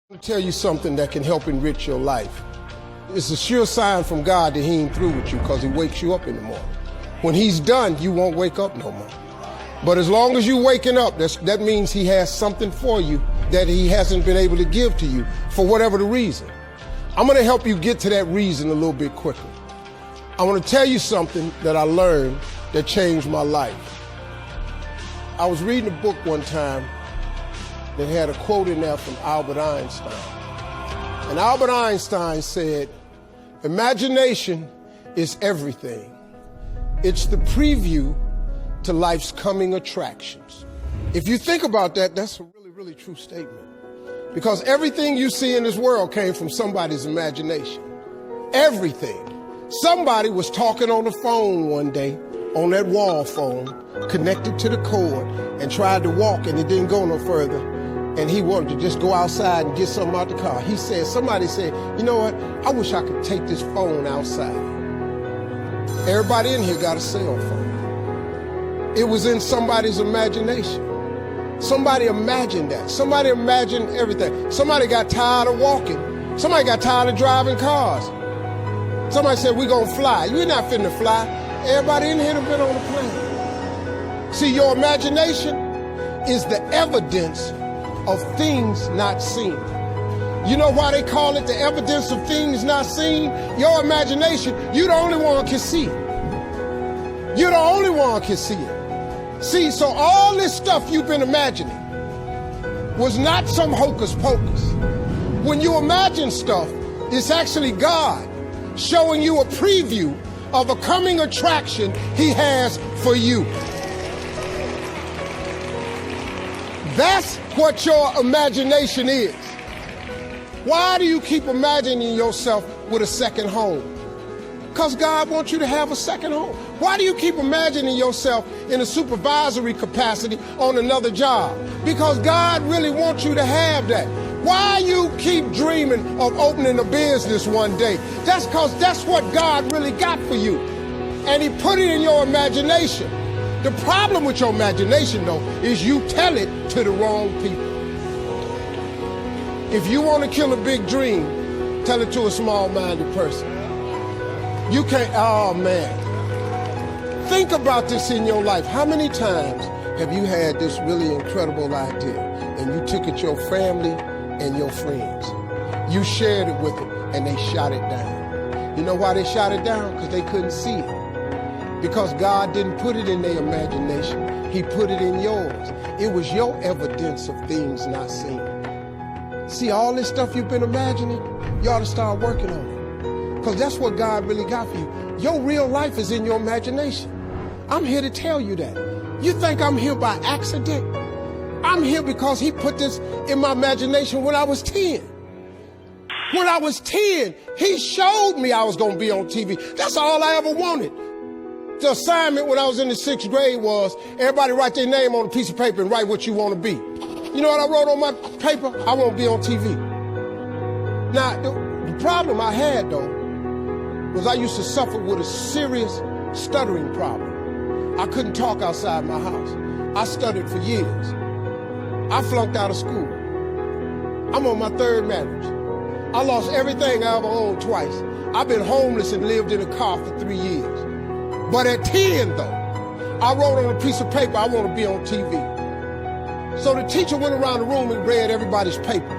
I'm going to tell you something that can help enrich your life. It's a sure sign from God that he ain't through with you because he wakes you up in the morning. When he's done, you won't wake up no more. But as long as you're waking up, that means he has something for you that he hasn't been able to give to you for whatever the reason. I'm going to help you get to that reason a little bit quicker. I want to tell you something that I learned that changed my life. I was reading a book one time that had a quote in there from Albert Einstein. And Albert Einstein said, "Imagination is everything. It's the preview to life's coming attractions." If you think about that, that's a really, really true statement. Because everything you see in this world came from somebody's imagination. Everything. Somebody was talking on the phone one day, on that wall phone, connected to the cord, and tried to walk, and it didn't go no further. And he wanted to just go outside and get something out the car. Somebody said, "You know what? I wish I could take this phone outside." Everybody in here got a cell phone. It was in somebody's imagination. Somebody imagined that. Somebody imagined everything. Somebody got tired of walking. Somebody got tired of driving cars. Somebody said, "We're gonna fly." You're not finna fly. Everybody in here have been on a plane. See, your imagination is the evidence of things not seen. You know why they call it the evidence of things not seen? Your imagination, you're the only one who can see it. You're the only one who can see it. See, so all this stuff you've been imagining was not some hocus pocus. When you imagine stuff, it's actually God showing you a preview of a coming attraction he has for you. That's what your imagination is. Why do you keep imagining yourself with a second home? Because God wants you to have a second home. Why do you keep imagining yourself in a supervisory capacity on another job? Because God really wants you to have that. Why you keep dreaming of opening a business one day? That's because that's what God really got for you. And he put it in your imagination. The problem with your imagination, though, is you tell it to the wrong people. If you want to kill a big dream, tell it to a small-minded person. You can't, oh man. Think about this in your life. How many times have you had this really incredible idea and you took it to your family and your friends? You shared it with them and they shot it down. You know why they shot it down? Because they couldn't see it. Because God didn't put it in their imagination. He put it in yours. It was your evidence of things not seen. See, all this stuff you've been imagining, you ought to start working on it. Because that's what God really got for you. Your real life is in your imagination. I'm here to tell you that. You think I'm here by accident? I'm here because he put this in my imagination when I was 10. When I was 10, he showed me I was going to be on TV. That's all I ever wanted. The assignment when I was in the 6th grade was everybody write their name on a piece of paper and write what you want to be. You know what I wrote on my paper? I want to be on TV. Now, the problem I had, though, was I used to suffer with a serious stuttering problem. I couldn't talk outside my house. I stuttered for years. I flunked out of school. I'm on my 3rd marriage. I lost everything I ever owned twice. I've been homeless and lived in a car for 3 years. But at 10, though, I wrote on a piece of paper, I want to be on TV. So the teacher went around the room and read everybody's paper.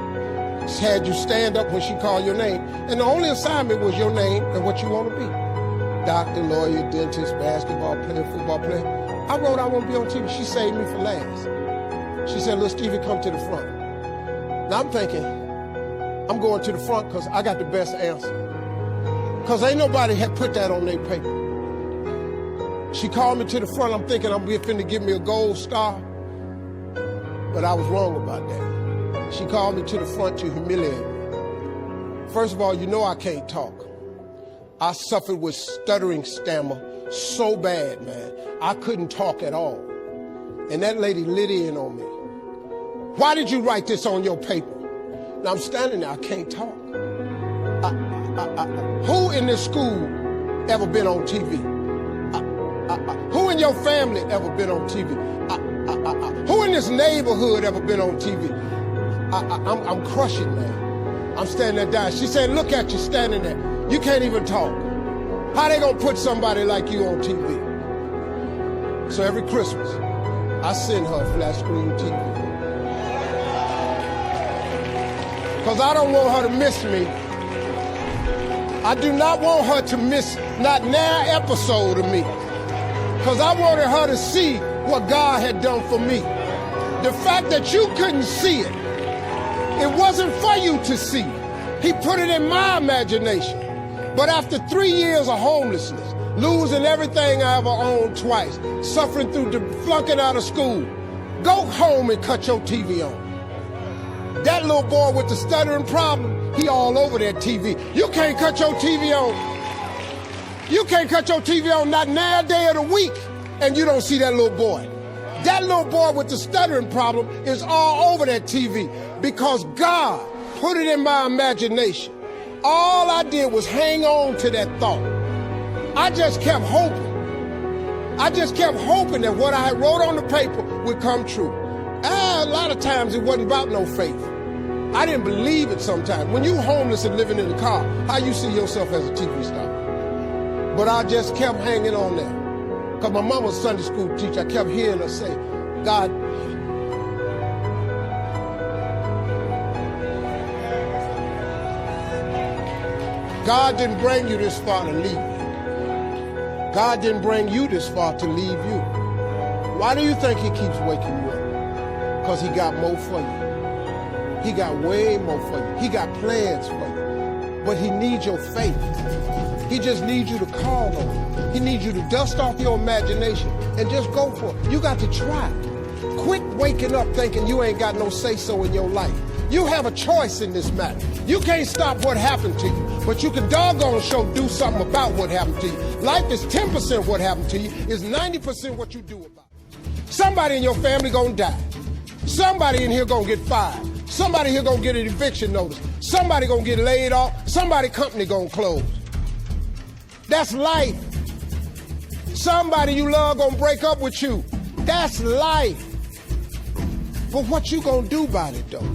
She had you stand up when she called your name. And the only assignment was your name and what you want to be. Doctor, lawyer, dentist, basketball player, football player. I wrote I want to be on TV. She saved me for last. She said, "Little Stevie, come to the front." Now I'm thinking, I'm going to the front because I got the best answer. Because ain't nobody had put that on their paper. She called me to the front. I'm thinking I'm finna give me a gold star. But I was wrong about that. She called me to the front to humiliate me. First of all, you know I can't talk. I suffered with stuttering stammer so bad, man. I couldn't talk at all. And that lady lit in on me. "Why did you write this on your paper?" Now I'm standing there, I can't talk. Who in this school ever been on TV? Who in your family ever been on TV? Who in this neighborhood ever been on TV? I'm crushing, man. I'm standing there dying. She said, look at you standing there. You can't even talk. How they gonna put somebody like you on TV? So every Christmas, I send her a flat screen TV. Because I don't want her to miss me. I do not want her to miss not now episode of me. Because I wanted her to see what God had done for me. The fact that you couldn't see it, it wasn't for you to see. He put it in my imagination. But after 3 years of homelessness, losing everything I ever owned twice, suffering through flunking out of school, go home and cut your TV on. That little boy with the stuttering problem, he all over that TV. You can't cut your TV on. You can't cut your TV on not now day of the week, and you don't see that little boy. That little boy with the stuttering problem is all over that TV because God put it in my imagination. All I did was hang on to that thought. I just kept hoping. I just kept hoping that what I wrote on the paper would come true. A lot of times it wasn't about no faith. I didn't believe it sometimes. When you homeless and living in the car, how you see yourself as a TV star? But I just kept hanging on there. Because my mama was a Sunday school teacher. I kept hearing her say, God, God didn't bring you this far to leave you. God didn't bring you this far to leave you. Why do you think he keeps waking you up? Because he got more for you. He got way more for you. He got plans for you. But he needs your faith. He just needs you to call on him. He needs you to dust off your imagination and just go for it. You got to try. Quit waking up thinking you ain't got no say-so in your life. You have a choice in this matter. You can't stop what happened to you, but you can doggone sure do something about what happened to you. Life is 10% what happened to you, is 90% what you do about it. Somebody in your family gonna die. Somebody in here gonna get fired. Somebody here gonna get an eviction notice. Somebody gonna get laid off. Somebody company gonna close. That's life. Somebody you love gonna break up with you. That's life. But what you gonna do about it though?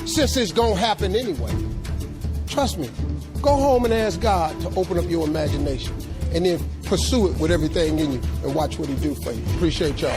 Since it's gonna happen anyway. Trust me, go home and ask God to open up your imagination and then pursue it with everything in you and watch what he do for you. Appreciate y'all.